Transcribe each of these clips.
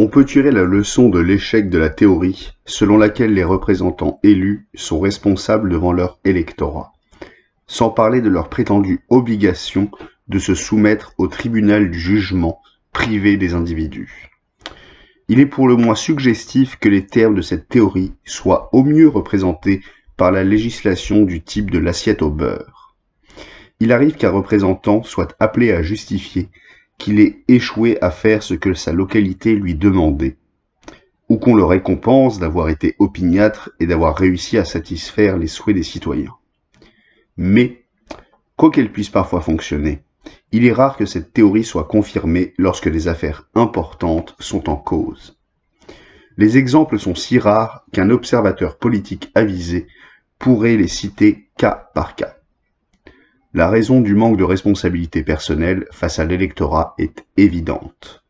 On peut tirer la leçon de l'échec de la théorie selon laquelle les représentants élus sont responsables devant leur électorat, sans parler de leur prétendue obligation de se soumettre au tribunal du jugement privé des individus. Il est pour le moins suggestif que les termes de cette théorie soient au mieux représentés par la législation du type de l'assiette au beurre. Il arrive qu'un représentant soit appelé à justifier qu'il ait échoué à faire ce que sa localité lui demandait, ou qu'on le récompense d'avoir été opiniâtre et d'avoir réussi à satisfaire les souhaits des citoyens. Mais, quoi qu'elle puisse parfois fonctionner, il est rare que cette théorie soit confirmée lorsque des affaires importantes sont en cause. Les exemples sont si rares qu'un observateur politique avisé pourrait les citer cas par cas. La raison du manque de responsabilité personnelle face à l'électorat est évidente.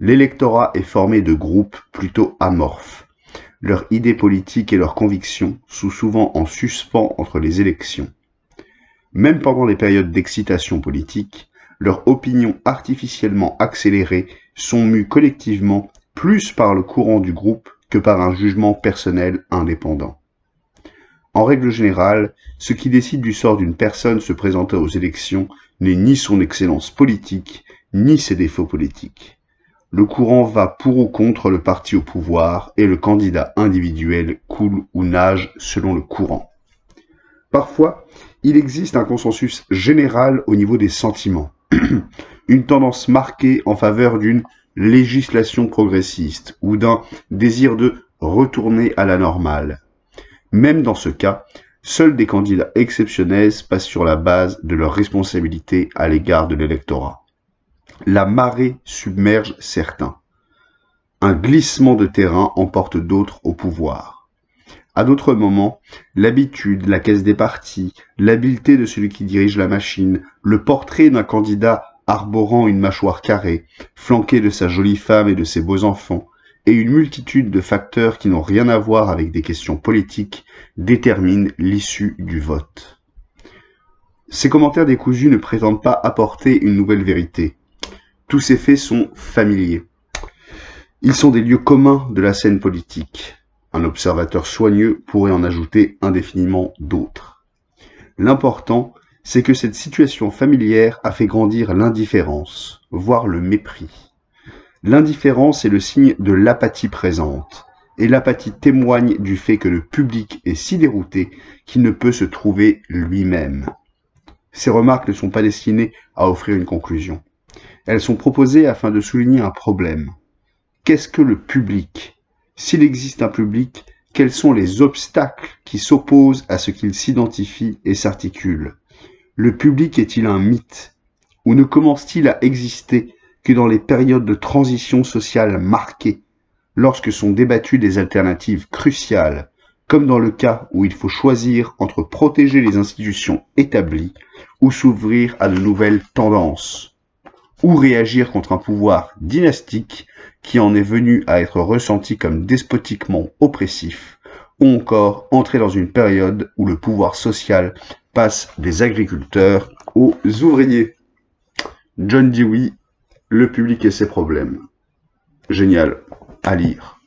L'électorat est formé de groupes plutôt amorphes. Leurs idées politiques et leurs convictions sont souvent en suspens entre les élections. Même pendant les périodes d'excitation politique, leurs opinions artificiellement accélérées sont mues collectivement plus par le courant du groupe que par un jugement personnel indépendant. En règle générale, ce qui décide du sort d'une personne se présentant aux élections n'est ni son excellence politique, ni ses défauts politiques. Le courant va pour ou contre le parti au pouvoir et le candidat individuel coule ou nage selon le courant. Parfois, il existe un consensus général au niveau des sentiments, une tendance marquée en faveur d'une législation progressiste ou d'un désir de retourner à la normale. Même dans ce cas, seuls des candidats exceptionnels passent sur la base de leur responsabilité à l'égard de l'électorat. La marée submerge certains. Un glissement de terrain emporte d'autres au pouvoir. À d'autres moments, l'habitude, la caisse des partis, l'habileté de celui qui dirige la machine, le portrait d'un candidat arborant une mâchoire carrée, flanqué de sa jolie femme et de ses beaux enfants, et une multitude de facteurs qui n'ont rien à voir avec des questions politiques déterminent l'issue du vote. Ces commentaires décousus ne prétendent pas apporter une nouvelle vérité. Tous ces faits sont familiers. Ils sont des lieux communs de la scène politique. Un observateur soigneux pourrait en ajouter indéfiniment d'autres. L'important, c'est que cette situation familière a fait grandir l'indifférence, voire le mépris. L'indifférence est le signe de l'apathie présente, et l'apathie témoigne du fait que le public est si dérouté qu'il ne peut se trouver lui-même. Ces remarques ne sont pas destinées à offrir une conclusion. Elles sont proposées afin de souligner un problème. Qu'est-ce que le public? S'il existe un public, quels sont les obstacles qui s'opposent à ce qu'il s'identifie et s'articule? Le public est-il un mythe? Ou ne commence-t-il à exister que dans les périodes de transition sociale marquées, lorsque sont débattues des alternatives cruciales, comme dans le cas où il faut choisir entre protéger les institutions établies ou s'ouvrir à de nouvelles tendances, ou réagir contre un pouvoir dynastique qui en est venu à être ressenti comme despotiquement oppressif, ou encore entrer dans une période où le pouvoir social passe des agriculteurs aux ouvriers. John Dewey, Le public et ses problèmes. Génial, à lire.